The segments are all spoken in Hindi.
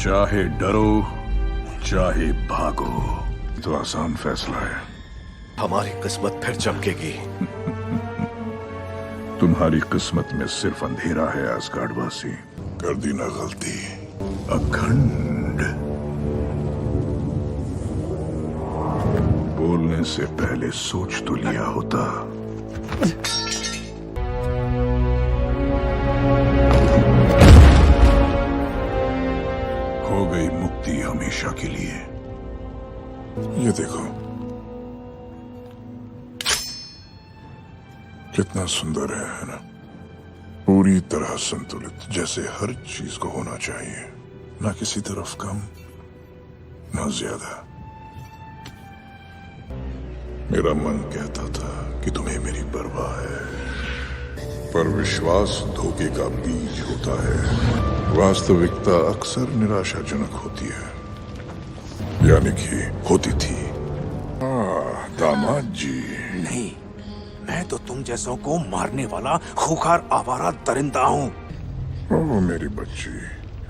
चाहे डरो चाहे भागो, तो आसान फैसला है। हमारी किस्मत फिर चमकेगी। तुम्हारी किस्मत में सिर्फ अंधेरा है आसगार्डवासी। कर दी ना गलती अखंड। बोलने से पहले सोच तो लिया होता। हो गई मुक्ति हमेशा के लिए। ये देखो कितना सुंदर है ना? पूरी तरह संतुलित, जैसे हर चीज को होना चाहिए, ना किसी तरफ कम ना ज्यादा। मेरा मन कहता था कि तुम्हें मेरी परवाह है, पर विश्वास धोखे का बीज होता है। वास्तविकता अक्सर निराशाजनक होती है, यानी कि होती थी। दामाद जी। नहीं, मैं तो तुम जैसों को मारने वाला खूंखार आवारा दरिंदा हूँ। ओह मेरी बच्ची,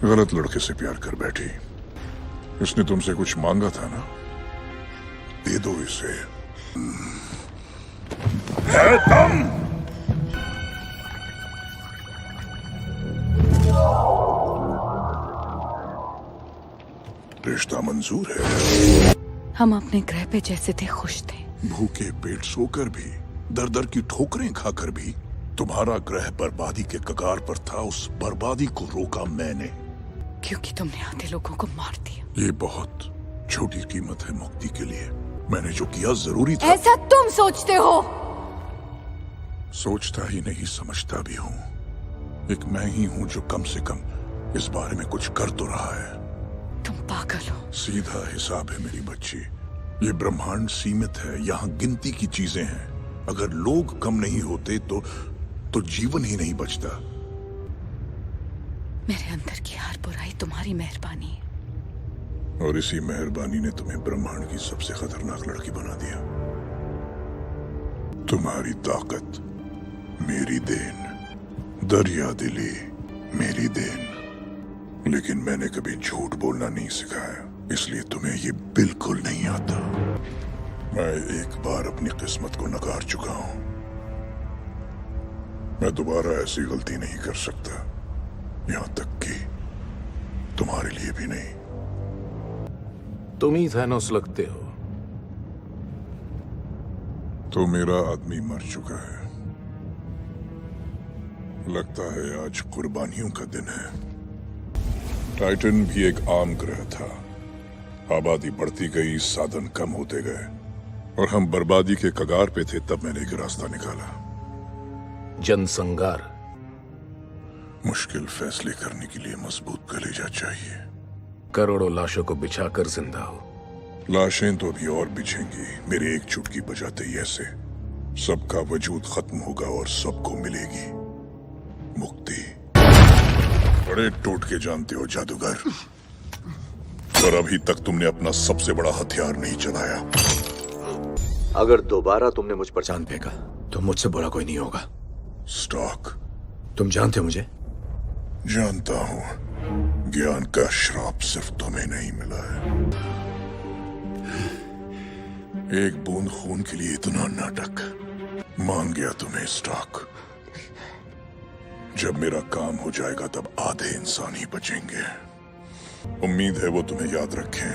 गलत लड़के से प्यार कर बैठी। इसने तुमसे कुछ मांगा था ना? दे दो इसे। है तुम। रिश्ता मंजूर है। हम अपने ग्रह पे जैसे थे खुश थे। भूखे पेट सोकर भी, दर दर की ठोकरें खाकर भी। तुम्हारा ग्रह बर्बादी के कगार पर था, उस बर्बादी को रोका मैंने। क्योंकि तुमने आधे लोगों को मार दिया। ये बहुत छोटी कीमत है मुक्ति के लिए। मैंने जो किया जरूरी था। ऐसा तुम सोचते हो? सोचता ही नहीं, समझता भी हूँ। एक मैं ही हूँ जो कम से कम इस बारे में कुछ कर तो रहा है। तुम पागल हो। सीधा हिसाब है मेरी बच्ची। ये ब्रह्मांड सीमित है, यहाँ गिनती की चीजें हैं। अगर लोग कम नहीं होते तो जीवन ही नहीं बचता। मेरे अंदर की हर बुराई तुम्हारी मेहरबानी है। और इसी मेहरबानी ने तुम्हें ब्रह्मांड की सबसे खतरनाक लड़की बना दिया। तुम्हारी ताकत मेरी देन, दरिया दिली मेरी देन। लेकिन मैंने कभी झूठ बोलना नहीं सिखाया, इसलिए तुम्हें ये बिल्कुल नहीं आता। मैं एक बार अपनी किस्मत को नकार चुका हूं। मैं दोबारा ऐसी गलती नहीं कर सकता, यहां तक कि तुम्हारे लिए भी नहीं। तुम ही थैनोस लगते हो। तो मेरा आदमी मर चुका है। लगता है आज कुर्बानियों का दिन है। टाइटन भी एक आम ग्रह था। आबादी बढ़ती गई, साधन कम होते गए, और हम बर्बादी के कगार पे थे। तब मैंने एक रास्ता निकाला। जनसंहार। मुश्किल फैसले करने के लिए मजबूत कलेजा चाहिए। करोड़ों लाशों को बिछाकर जिंदा हो। लाशें तो अभी और बिछेंगी। मेरी एक चुटकी बजाते ही ऐसे सबका वजूद खत्म होगा और सबको मिलेगी मुक्ति। बड़े टोटके जानते हो जादूगर, पर अभी तक तुमने अपना सबसे बड़ा हथियार नहीं चलाया। अगर दोबारा तुमने मुझ पर जान फेंका तो मुझसे बुरा कोई नहीं होगा। स्टॉक, तुम जानते हो मुझे? जानता हूं। ज्ञान का श्राप सिर्फ तुम्हें नहीं मिला है। एक बूंद खून के लिए इतना नाटक। मान गया तुम्हें स्टॉक। जब मेरा काम हो जाएगा तब आधे इंसान ही बचेंगे। उम्मीद है वो तुम्हें याद रखें।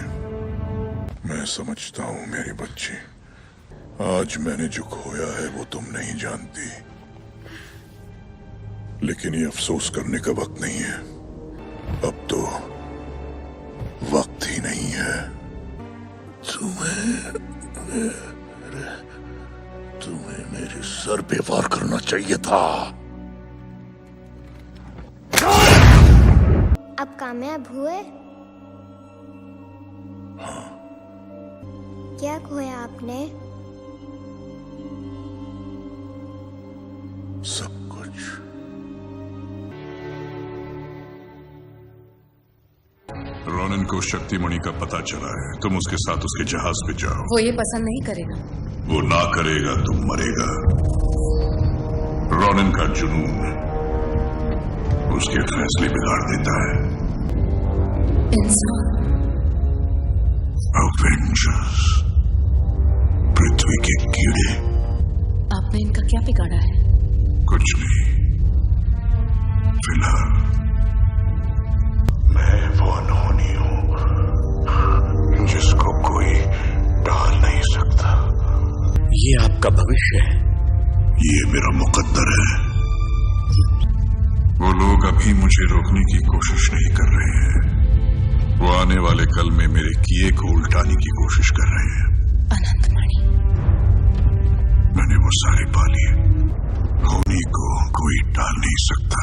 मैं समझता हूं मेरी बच्ची, आज मैंने जो खोया है वो तुम नहीं जानती, लेकिन ये अफसोस करने का वक्त नहीं है। अब तो वक्त ही नहीं है। तुम्हें मेरे सर पे वार करना चाहिए था। अब कामयाब हुए? हाँ। क्या खोया आपने? सब कुछ। रोनिन को शक्तिमणि का पता चला है। तुम उसके साथ उसके जहाज पे जाओ। वो ये पसंद नहीं करेगा। वो ना करेगा तो मरेगा। रोनिन का जुनून उसके फैसले बिगाड़ देता है। इंसान। अवेंजर्स, पृथ्वी के कीड़े। आपने इनका क्या बिगाड़ा है? कुछ नहीं, फिलहाल मैं वो अनहोनी हूं जिसको कोई टाल नहीं सकता। ये आपका भविष्य है। ये मेरा मुकद्दर है। वो लोग अभी मुझे रोकने की कोशिश नहीं कर रहे हैं, वो आने वाले कल में मेरे किए को उल्टाने की कोशिश कर रहे हैं। अनंतमणि, मैंने वो सारे पा लिए। होनी को कोई टाल नहीं सकता।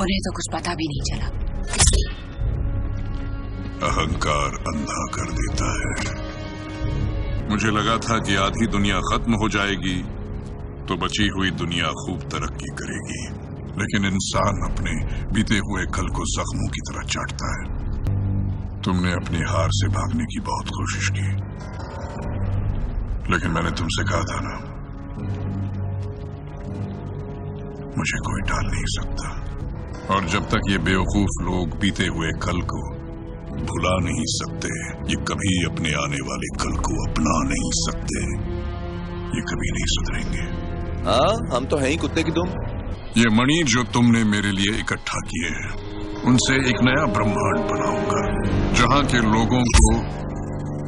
उन्हें तो कुछ पता भी नहीं चला। अहंकार अंधा कर देता है। मुझे लगा था कि आधी दुनिया खत्म हो जाएगी तो बची हुई दुनिया खूब तरक्की करेगी, लेकिन इंसान अपने बीते हुए कल को जख्मों की तरह चाटता है। तुमने अपनी हार से भागने की बहुत कोशिश की, लेकिन मैंने तुमसे कहा था ना, मुझे कोई टाल नहीं सकता। और जब तक ये बेवकूफ लोग बीते हुए कल को भुला नहीं सकते, ये कभी अपने आने वाले कल को अपना नहीं सकते। ये कभी नहीं सुधरेंगे। हाँ, हम तो हैं ही कुत्ते की दुम। ये मणि जो तुमने मेरे लिए इकट्ठा किए हैं, उनसे एक नया ब्रह्मांड बनाऊंगा, जहां के लोगों को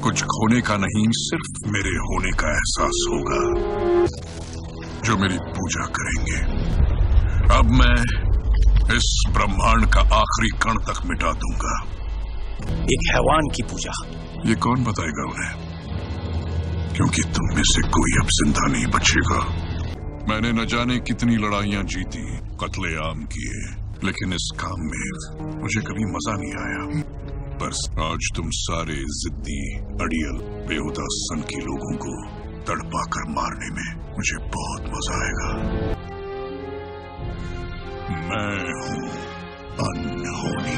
कुछ खोने का नहीं, सिर्फ मेरे होने का एहसास होगा, जो मेरी पूजा करेंगे। अब मैं इस ब्रह्मांड का आखिरी कण तक मिटा दूंगा। एक हैवान की पूजा। ये कौन बताएगा उन्हें? क्योंकि तुम में से कोई अब जिंदा नहीं बचेगा। मैंने न जाने कितनी लड़ाइयां जीती, कत्लेआम किए, लेकिन इस काम में मुझे कभी मजा नहीं आया। बस आज तुम सारे जिद्दी, अड़ियल, बेहुदा सन के लोगों को तड़पा कर मारने में मुझे बहुत मजा आएगा। मैं हूं अनहोनी।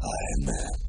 I am